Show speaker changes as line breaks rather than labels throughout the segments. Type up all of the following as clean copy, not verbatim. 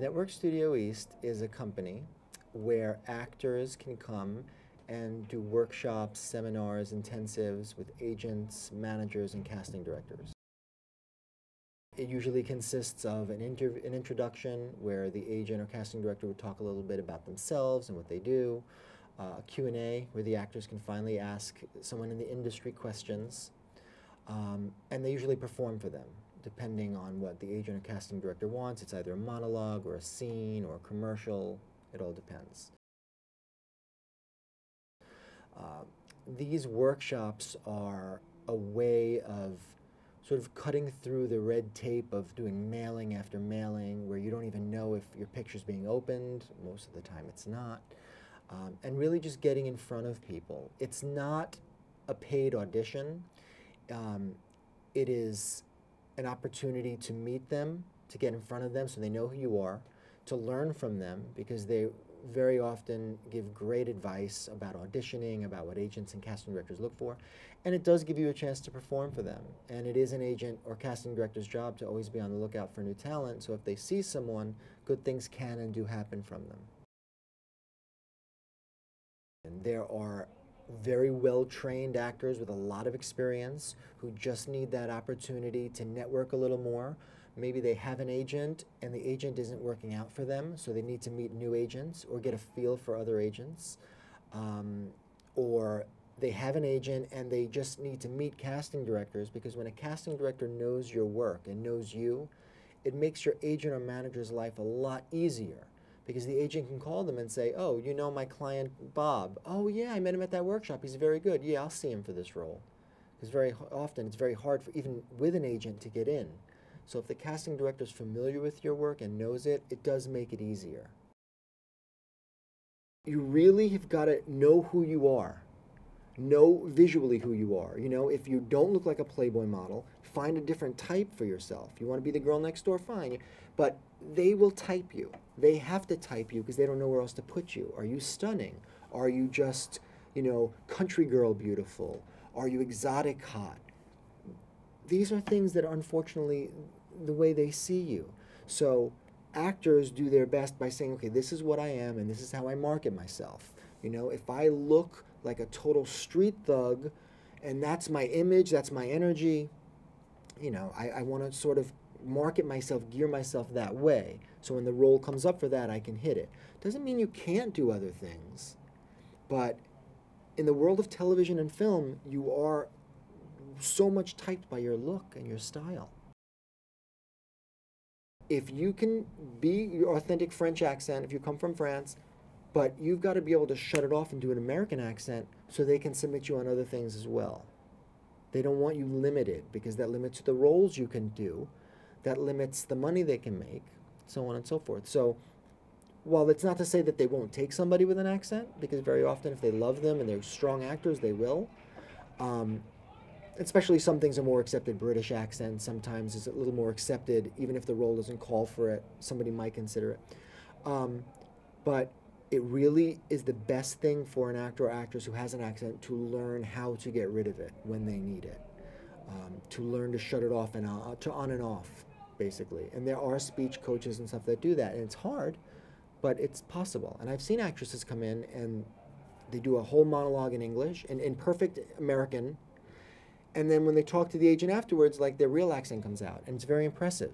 Network Studio East is a company where actors can come and do workshops, seminars, intensives with agents, managers, and casting directors. It usually consists of an introduction where the agent or casting director would talk a little bit about themselves and what they do, a Q&A where the actors can finally ask someone in the industry questions, and they usually perform for them depending on what the agent or casting director wants. It's either a monologue or a scene or a commercial. It all depends. These workshops are a way of sort of cutting through the red tape of doing mailing after mailing where you don't even know if your picture's being opened. Most of the time it's not. And really just getting in front of people. It's not a paid audition. It is an opportunity to meet them, to get in front of them so they know who you are, to learn from them because they very often give great advice about auditioning, about what agents and casting directors look for, and it does give you a chance to perform for them. And it is an agent or casting director's job to always be on the lookout for new talent, so if they see someone, good things can and do happen from them. And there are very well-trained actors with a lot of experience who just need that opportunity to network a little more. Maybe they have an agent and the agent isn't working out for them, so they need to meet new agents or get a feel for other agents. Or they have an agent and they just need to meet casting directors, because when a casting director knows your work and knows you, it makes your agent or manager's life a lot easier. Because the agent can call them and say, oh, you know my client Bob. Oh yeah, I met him at that workshop. He's very good. Yeah, I'll see him for this role. Because very often it's very hard for even with an agent to get in. So if the casting director is familiar with your work and knows it, it does make it easier. You really have got to know who you are. Know visually who you are. You know, if you don't look like a Playboy model, find a different type for yourself. You want to be the girl next door, fine. But they will type you. They have to type you because they don't know where else to put you. Are you stunning? Are you just, you know, country girl beautiful? Are you exotic hot? These are things that are unfortunately the way they see you. So actors do their best by saying, okay, this is what I am and this is how I market myself. You know, if I look like a total street thug and that's my image, that's my energy, you know, I want to sort of market myself, gear myself that way. So when the role comes up for that, I can hit it. Doesn't mean you can't do other things, but in the world of television and film, you are so much typed by your look and your style. If you can be your authentic French accent, if you come from France, but you've got to be able to shut it off and do an American accent so they can submit you on other things as well. They don't want you limited because that limits the roles you can do, that limits the money they can make, so on and so forth. So while it's not to say that they won't take somebody with an accent, because very often if they love them and they're strong actors, they will. Especially some things are more accepted. British accent sometimes is a little more accepted, even if the role doesn't call for it. Somebody might consider it. But it really is the best thing for an actor or actress who has an accent to learn how to get rid of it when they need it. To learn to shut it off and to on and off, basically. And there are speech coaches and stuff that do that. And it's hard, but it's possible. And I've seen actresses come in and they do a whole monologue in English, in perfect American, and then when they talk to the agent afterwards, like their real accent comes out, and it's very impressive.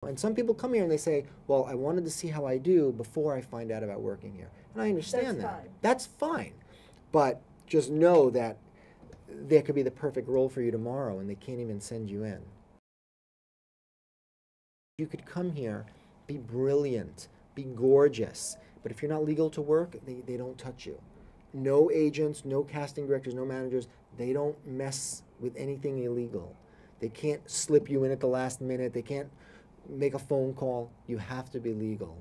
And some people come here and they say, well, I wanted to see how I do before I find out about working here. And I understand that.
Fine.
That's fine. But just know that there could be the perfect role for you tomorrow and they can't even send you in. You could come here, be brilliant, be gorgeous, but if you're not legal to work, they don't touch you. No agents, no casting directors, no managers, they don't mess with anything illegal. They can't slip you in at the last minute. They can't make a phone call. You have to be legal.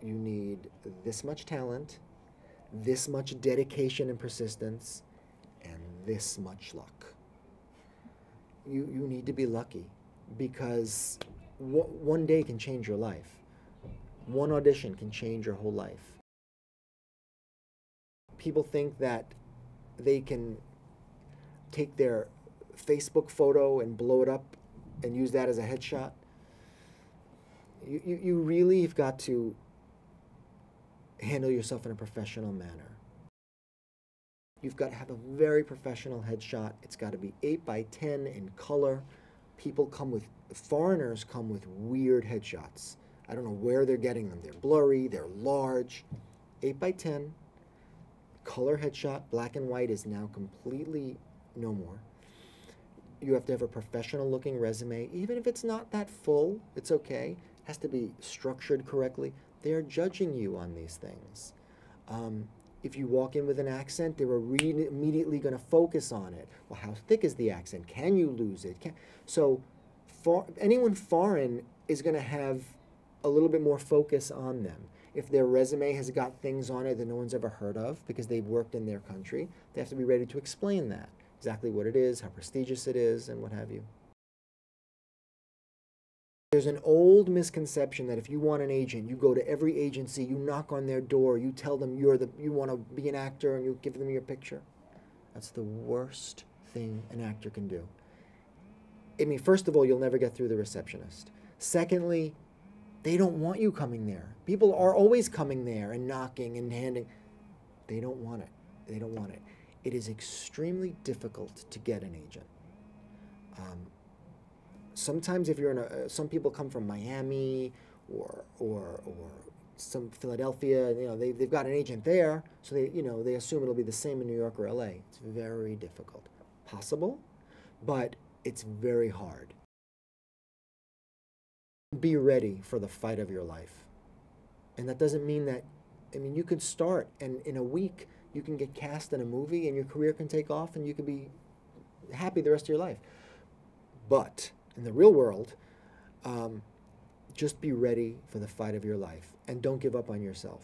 You need this much talent, this much dedication and persistence, and this much luck. You need to be lucky because one day can change your life. One audition can change your whole life. People think that they can take their Facebook photo and blow it up and use that as a headshot. You really have got to handle yourself in a professional manner. You've got to have a very professional headshot. It's got to be 8x10 in color. Foreigners come with weird headshots. I don't know where they're getting them. They're blurry, they're large. 8x10, color headshot, black and white is now completely no more. You have to have a professional looking resume. Even if it's not that full, it's okay. It has to be structured correctly. They are judging you on these things. If you walk in with an accent, they're immediately going to focus on it. Well, how thick is the accent? Can you lose it? Anyone foreign is going to have a little bit more focus on them. If their resume has got things on it that no one's ever heard of because they've worked in their country, they have to be ready to explain that, exactly what it is, how prestigious it is, and what have you. There's an old misconception that if you want an agent, you go to every agency, you knock on their door, you tell them you want to be an actor, and you give them your picture. That's the worst thing an actor can do. I mean, first of all, you'll never get through the receptionist. Secondly, they don't want you coming there. People are always coming there and knocking and handing. They don't want it. They don't want it. It is extremely difficult to get an agent. Sometimes if you're in some people come from Miami or some Philadelphia, they've got an agent there, so they assume it'll be the same in New York or LA. It's very difficult. Possible, but it's very hard. Be ready for the fight of your life. And that doesn't mean that, you can start and in a week you can get cast in a movie and your career can take off and you can be happy the rest of your life. But in the real world, just be ready for the fight of your life and don't give up on yourself.